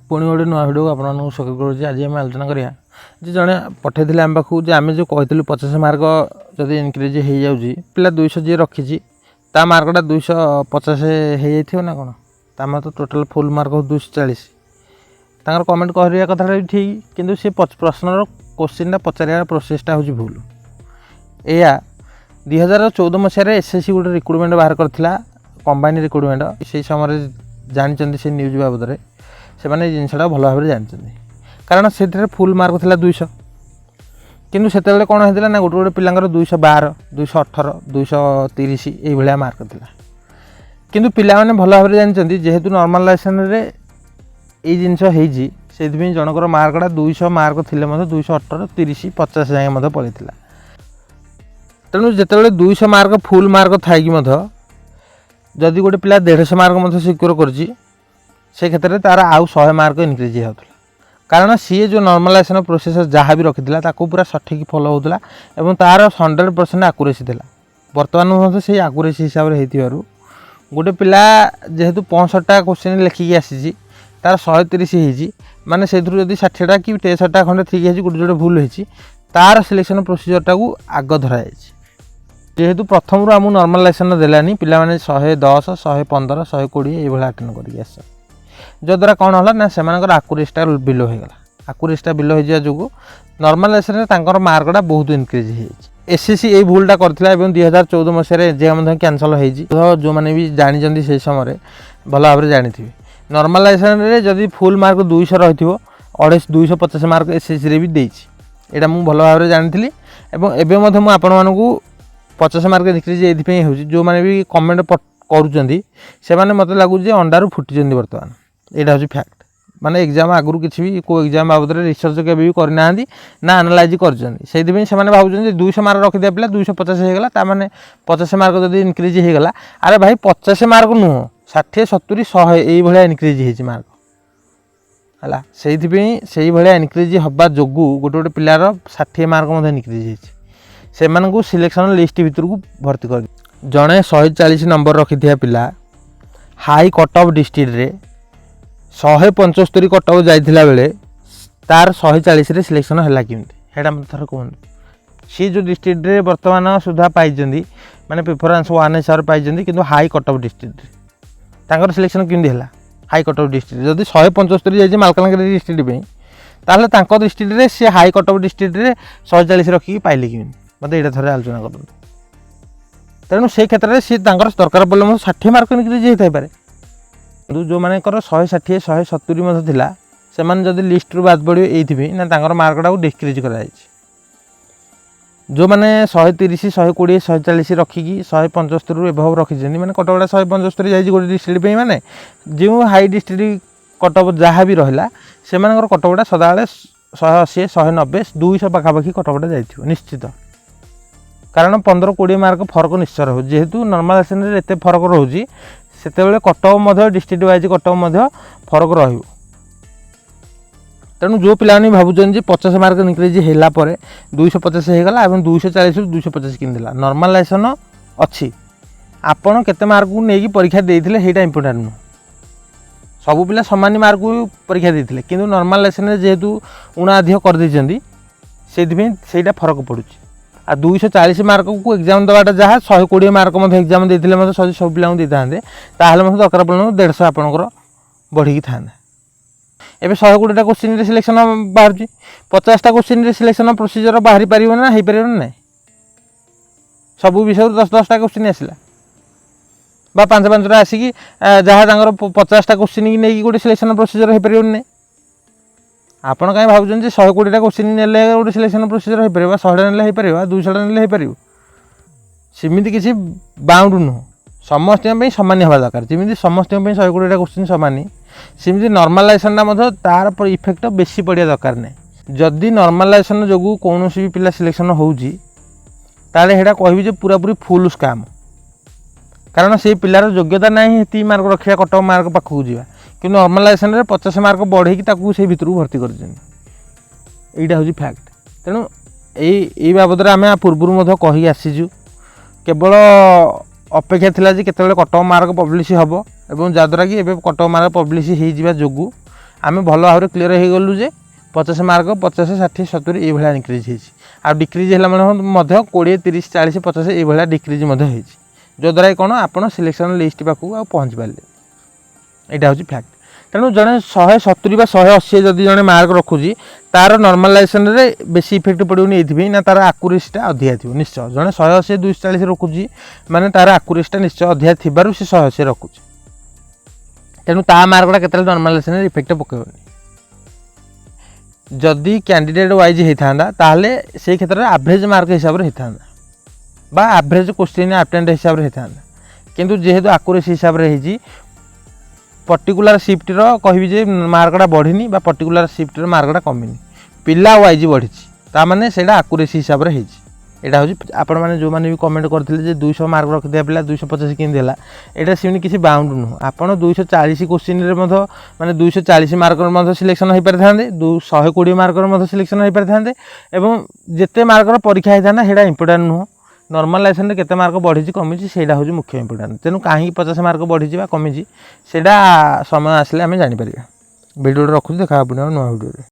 पुणी गोटे नुआ भिडियो को आपको स्वागत करुँच। आज आम आलोचना करिया जे जड़े पठे आम पाखु जे आम जो कहूँ 50 मार्क जदि इनक्रीज हो जाऊँगी पिला 200 जी रखी ता मार्कटा 250 हो जाए ना कौन तार तो टोटाल फुल मार्क 240। तांकर कमेंट कह कथा ठीक किंतु सी प्रश्नर क्वेश्चन पचार प्रोसेसटा हूँ भूल। या 2014 मसीह एसएससी गोटे रिक्रुटमेंट बाहर करथिला कंबाइन रिक्रुटमेंट से समय जानते से न्यूज बाबद से मैंने जिनसा भल भाव जानते कारण से फुल मार्क था 200 किंतु से कौन होता ना गोटे गोटे पिलांकर 212 218 230 ये मार्क था किंतु पिला माने भल भाव जानते जेहेतु नॉर्मलाइजेशन रे ये जिनस से जनकर मार्कटा 200 मार्क थे 218 30 50 जाए पड़े तेणु जिते 200 मार्क फुल मार्क थी जदि गोटे पिला 150 मार्क सिक्योर कर से क्षेत्र में तार आउ 100 मार्क इनक्रीज होता कारण सी जो नॉर्मलाइजेशन प्रोसेस जहाँ भी रखी पूरा सठिक फॉलो होता और तार 100% आकुरेसी था। बर्तमान से आकुरेसी हिसाब से गोटे पिला जेहेतु 65टा क्वेश्चन लिखिकी आसी तार 130 होती माने से 60टा कि 63टा खंडे ठीक है गोटे जोटे भूल होती तार सिलेक्शन प्रोसीजरटा को आग धराई जेहेतु प्रथम आम नॉर्मलाइजेशन देलानी पिला माने 110 115 120 ये अटेंड करके आस जद्वारा कौन है ना से आकुरेसीटा बिलो होगा आकुरेसीटा बिलो हो जो नॉर्मलाइजेशन मार्कटा बहुत इनक्रीज हो एसएससी ये भूलटा करथिला 2014 मसीह एग्जाम कैंसल हो जो मैंने भी जानी से समय भल भाव में जानी नॉर्मलाइजेशन जदि फुल मार्क 200 रही 250 मार्क एसएससी रे भी देछि एटा मु भल भाव में जानी एवं आपको 50 मार्क इनक्रीज ये हो जो मैंने भी कमेंट करुँच से मत लगुच अंडारू फुटी बर्तमान यहाँ हूँ फैक्ट माने एग्जाम आगु किसी भी को एग्जाम बाबद रिसर्च के भी करना ना एनालाइज कर भावुँ 200 मार्क रखिदिया पिला 250 होगा ताने 50 मार्क जब इनक्रीज होगा अरे भाई 50 मार्क नुह 60 70 100 ये इनक्रीज हो मार्क है से भाया इनक्रीज हवा जो गोटे गोटे पिलार 60 मार्क इनक्रीज हो सिलेक्शन लिस्ट भितर को भर्ती कर जड़े 140 नंबर रखी पिला हाई कट ऑफ डिस्ट्रिक्ट रे 175 कट ऑफ जाइथिला बेले तार 140 रे सिलेक्शन है केमती मत थर कहते सी जो डिस्ट्रिक्ट रे वर्तमान सुधा पाई माने प्रिफरेंस 1 हिसाब से पाई कि हाई कट ऑफ डिस्ट्रिक्ट तांकर सिलेक्शन केमती है हाई कट ऑफ डिस्ट्रिक्ट जदि 175 जाइए मालकानगिरी डिस्ट्रिक्ट तांको डिस्ट्रिक्ट रे सी हाई कट ऑफ डिस्ट्रिक्ट रे 140 रखिकी पाइले कि मत ये थे आलोचना कर तेणु से क्षेत्र में सी दरकार पड़े 60 मार्क इनक्रीज होता है जो मानकर 160 170 थिला से जब लिस्ट रू बाद पड़े ये ना मार्कटा को डिक्रीज कर जो मैंने 130 120 140 रखिकी 175 एभव रखी मैंने कटकटा 175 जाइए गोटे डिस्ट्रिक्ट मैंने जो हाई डिस्ट्रिक्ट कटअप जहाँ भी रहा से कटकटा सदाबे 180 190 200 पाखापाखि कटकटा जाइए निश्चित कारण 15-20 मार्क फरक निश्चय रोज जेहेतु नॉर्मलाइजेशन रे एते फरक रोची सेतेबेले कटअप डिस्ट्रिक्ट वाइज कटअप फरक रहिबो तेणु जो पिलानी भावुचन 50 मार्क इनक्रीज होला परे 250 होगला और 240 रू 250 किनदेला नॉर्मलाइजेशन अच्छी आपण केते मार्क को नेकी परीक्षा देइथिले हेटा इंपोर्टेंट नु सब पिला समान मार्क को परीक्षा देइथिले किंतु नॉर्मलाइजेशन जेहेतु उणाधिक कर दैछंदी सेटा फरक पड़ुची आ 240 मार्क को एग्जाम दबाटा जहाँ 120 मार्क एग्जाम देते सब पिला देते दरकार पड़े 150 आपंकर बढ़ी था एवं 120टा क्वेश्चन सिलेक्शन बाहर 50टा क्वेश्चन सिलेक्शन प्रोसीजर बाहरी पार ना हो पार ना सब विषय 10-10टा क्वेश्चन आसला 5-5टा आसिकी जहाँ 50टा क्वेश्चन की नहीं गोटे सिलेक्शन प्रोसीजर हो पार ना आपड़ कहीं भावुं 120टा क्वेश्चन ने गोटे सिलेक्शन प्रोसीजर हो पार 100टा ने 200टा ने हो सेमती किसी बाउंड नुह समस्त सामान हवा दरकार जमी समस्त 120टा क्वेश्चन सामान सेमती नॉर्मलाइजेशन तार पर इफेक्ट बेसी पड़ा दरकार नहीं जदि नॉर्मलाइजेशन जो कौन भी पिला सिलेक्शन होता कहि पूरा पूरी फुल स्काम कारण से पिलार योग्यता ना ही मार्क रखा कटअप मार्क पाखक जावा कि नॉर्मलाइजेशन रे 50 मार्क बढ़ेगी से भर भर्ती कर हूँ फैक्ट तेणु यही बाबद आम पूर्व कही आसीचु केवल अपेक्षा थिला जे केतेबेले कटअप मार्क पब्लिश हम और जहाँद्वारा कि कटअप मार्क पब्लिश हो जो आम भल भाव क्लीयर हो गलु जे 50 मार्क 50 60 70 ये इनक्रीज हो डिक्रीज है 20 30 40 50 ये डिक्रीज जो द्वारा कौन आप सिलेक्शन लिस्ट पाखक आ पहुँच पारे यहाँ हूँ फैक्ट। तेणु जड़े 170 बा 180 जदि जड़े मार्क रखुची तार नॉर्मलाइजेशन रे बेसी इफेक्ट पड़ोनी ये ना तार आकुरेसीटा अधिका थी निश्चय जड़े 180 240 रखुची माने तार आकुरेसीटा निश्चय अधिका थी से 180 रखुची तेणु ता मार्कटा केते नॉर्मलाइजेशन इफेक्ट पकेबनी जदि कैंडिडेट वाइज होता ताहले से क्षेत्र में एवरेज मार्क हिसाब से होता बा एवरेज क्वेश्चन अटेम्प्ट हिसाब से होता किंतु जेहेतु आकुरेसी हिसाब से पर्टिकुलर शिफ्ट रो कहबी जे मार्कटा बढ़िनी बा पर्टिकुलर शिफ्ट रो मार्कटा कमिनी पिला वाइज बढ़ी ताने से आकुरेसी हिसाब से यहाँ हूँ आपण मैंने जो मैंने भी कमेंट करते 200 मार्क रखिया पिला 250 केमती है यहाँ से किसी बाउंड नुह आपड़ 240 क्वेश्चन माने 240 मार्क सिलेक्शन हो पारि था 120 मार्क सिलेक्शन हो पारि था जिते मार्कर परीक्षा होता है इंपोर्टाट नुह नॉर्मलाइजेशन केते मार्क बढ़ी कमी से हूँ मुख्य इंपोर्टाट तेणु कहीं 50 मार्क बढ़ी कमी से समय आसले आम जापर भिडियो रखुच्छे देखा नुआ भिडियो।